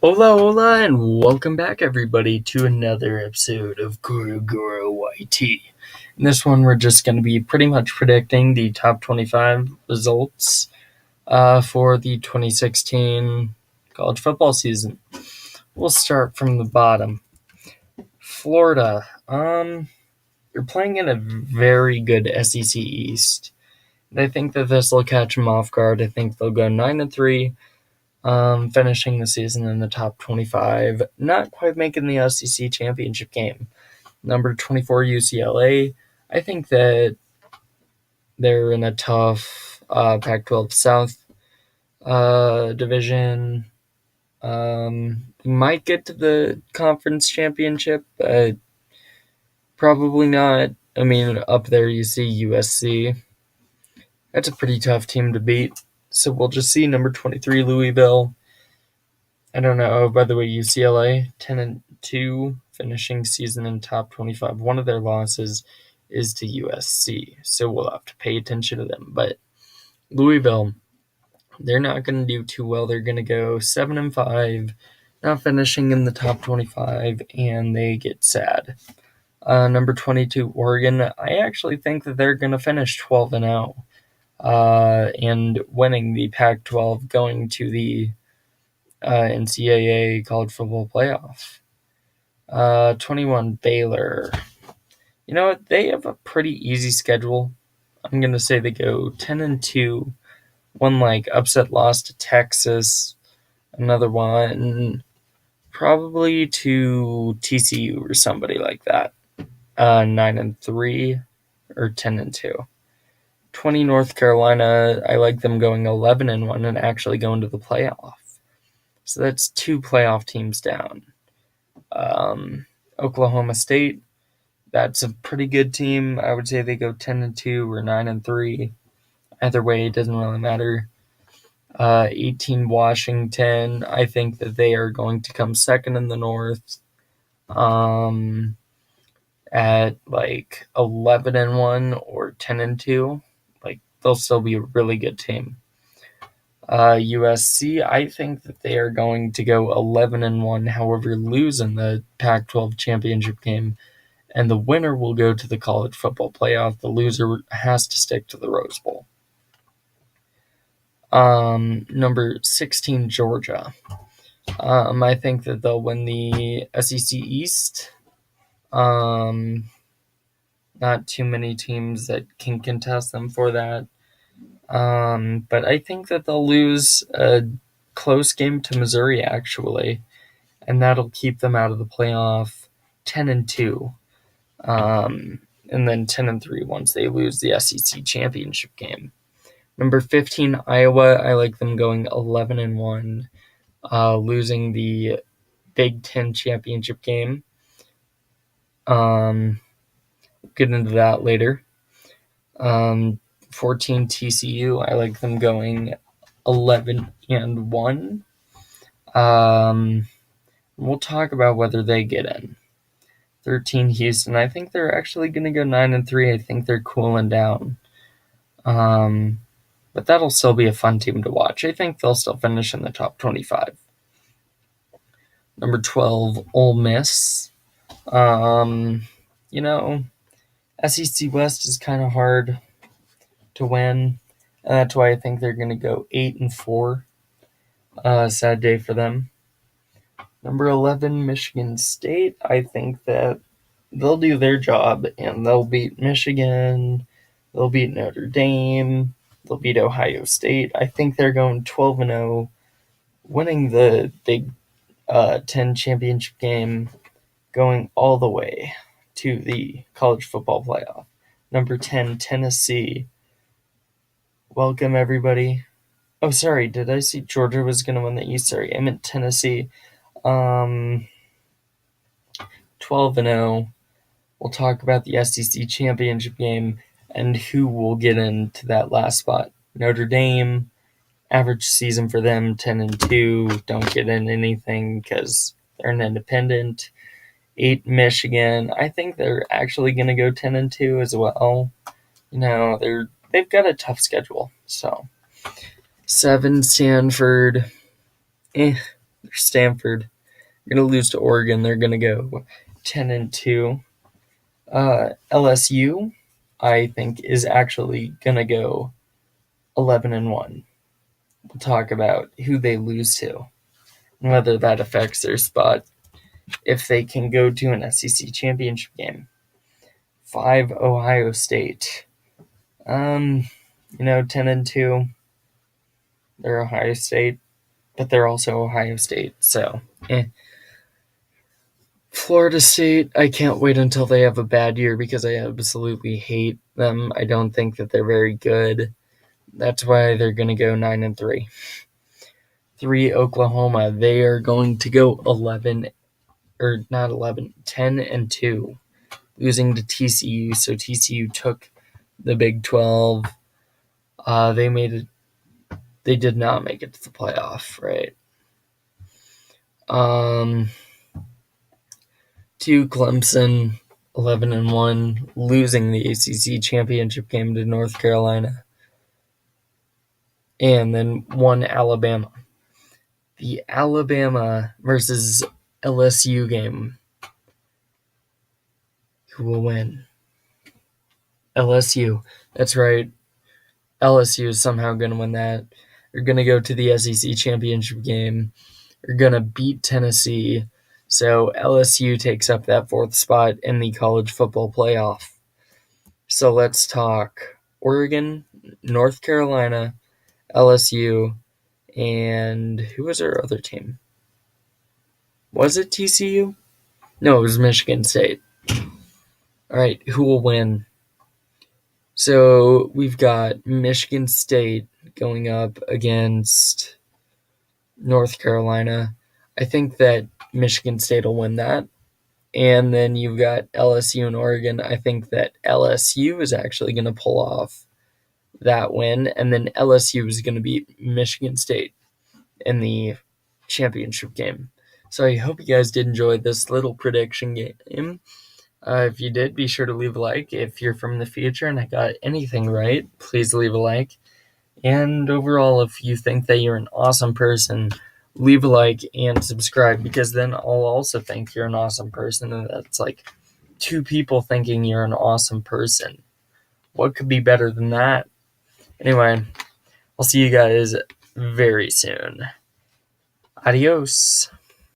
Hola, hola, and welcome back, everybody, to another episode of GorroGorro YT. In this one, we're just going to be pretty much predicting the top 25 results for the 2016 college football season. We'll start from the bottom. Florida, you're playing in a very good SEC East. I think that this will catch them off guard. I think they'll go 9-3. Finishing the season in the top 25, not quite making the SEC championship game. Number 24, UCLA. I think that they're in a tough Pac-12 South division. Might get to the conference championship, but probably not. I mean, up there you see USC. That's a pretty tough team to beat. So we'll just see number 23, Louisville. I don't know. By the way, UCLA 10-2, finishing season in top 25. One of their losses is to USC, so we'll have to pay attention to them. But Louisville, they're not going to do too well. They're going to go 7-5, not finishing in the top 25, and they get sad. Number 22, Oregon. I actually think that they're going to finish 12-0 and winning the Pac-12, going to the NCAA college football playoff. 21, Baylor. You know what? They have a pretty easy schedule. I'm going to say they go 10-2. One upset loss to Texas. Another one probably to TCU or somebody like that. 9-3 or 10-2. 20, North Carolina. I like them going 11-1 and actually going to the playoff. So that's two playoff teams down. Oklahoma State, that's a pretty good team. I would say they go 10-2 or 9-3. Either way, it doesn't really matter. 18, Washington. I think that they are going to come second in the North. At 11-1 or 10-2. They'll still be a really good team. USC, I think that they are going to go 11-1, however, lose in the Pac-12 championship game, and the winner will go to the college football playoff. The loser has to stick to the Rose Bowl. Number 16, Georgia. I think that they'll win the SEC East. Not too many teams that can contest them for that. But I think that they'll lose a close game to Missouri, actually, and that'll keep them out of the playoff 10-2. And then 10-3 once they lose the SEC championship game. Number 15, Iowa. I like them going 11-1, losing the Big Ten championship game. Get into that later. 14, TCU. I like them going 11-1. We'll talk about whether they get in. 13, Houston. I think they're actually going to go 9-3. I think they're cooling down. But that'll still be a fun team to watch. I think they'll still finish in the top 25. Number 12, Ole Miss. SEC West is kind of hard to win. And that's why I think they're going to go 8-4. Sad day for them. Number 11, Michigan State. I think that they'll do their job and they'll beat Michigan. They'll beat Notre Dame. They'll beat Ohio State. I think they're going 12-0, winning the Big Ten championship game, going all the way to the college football playoff. Number 10, Tennessee. Welcome, everybody. Oh, sorry, did I see Georgia was going to win the East? Sorry, I meant Tennessee. 12-0. We'll talk about the SEC championship game and who will get into that last spot. Notre Dame, average season for them, 10-2. Don't get in anything because they're an independent. 8, Michigan. I think they're actually going to go 10-2 as well. They've got a tough schedule. So 7, Stanford. They're Stanford. They're going to lose to Oregon. They're going to go 10-2. LSU, I think, is actually going to go 11-1. We'll talk about who they lose to and whether that affects their spot if they can go to an SEC championship game. 5, Ohio State. 10-2. They're Ohio State, but they're also Ohio State, so Florida State, I can't wait until they have a bad year because I absolutely hate them. I don't think that they're very good. That's why they're going to go 9-3. 3, Oklahoma. They are going to go 10-2, losing to TCU. So TCU took the Big 12. They did not make it to the playoff, right? 2, Clemson, 11-1, losing the ACC championship game to North Carolina. And then 1, Alabama. The Alabama versus LSU game. Who will win? LSU. That's right. LSU is somehow going to win that. They're going to go to the SEC championship game. They're going to beat Tennessee. So LSU takes up that 4th spot in the college football playoff. So let's talk Oregon, North Carolina, LSU, and who was our other team? Was it TCU? No, it was Michigan State. All right, who will win? So we've got Michigan State going up against North Carolina. I think that Michigan State will win that. And then you've got LSU and Oregon. I think that LSU is actually going to pull off that win. And then LSU is going to beat Michigan State in the championship game. So I hope you guys did enjoy this little prediction game. If you did, be sure to leave a like. If you're from the future and I got anything right, please leave a like. And overall, if you think that you're an awesome person, leave a like and subscribe, because then I'll also think you're an awesome person, and that's like 2 people thinking you're an awesome person. What could be better than that? Anyway, I'll see you guys very soon. Adios.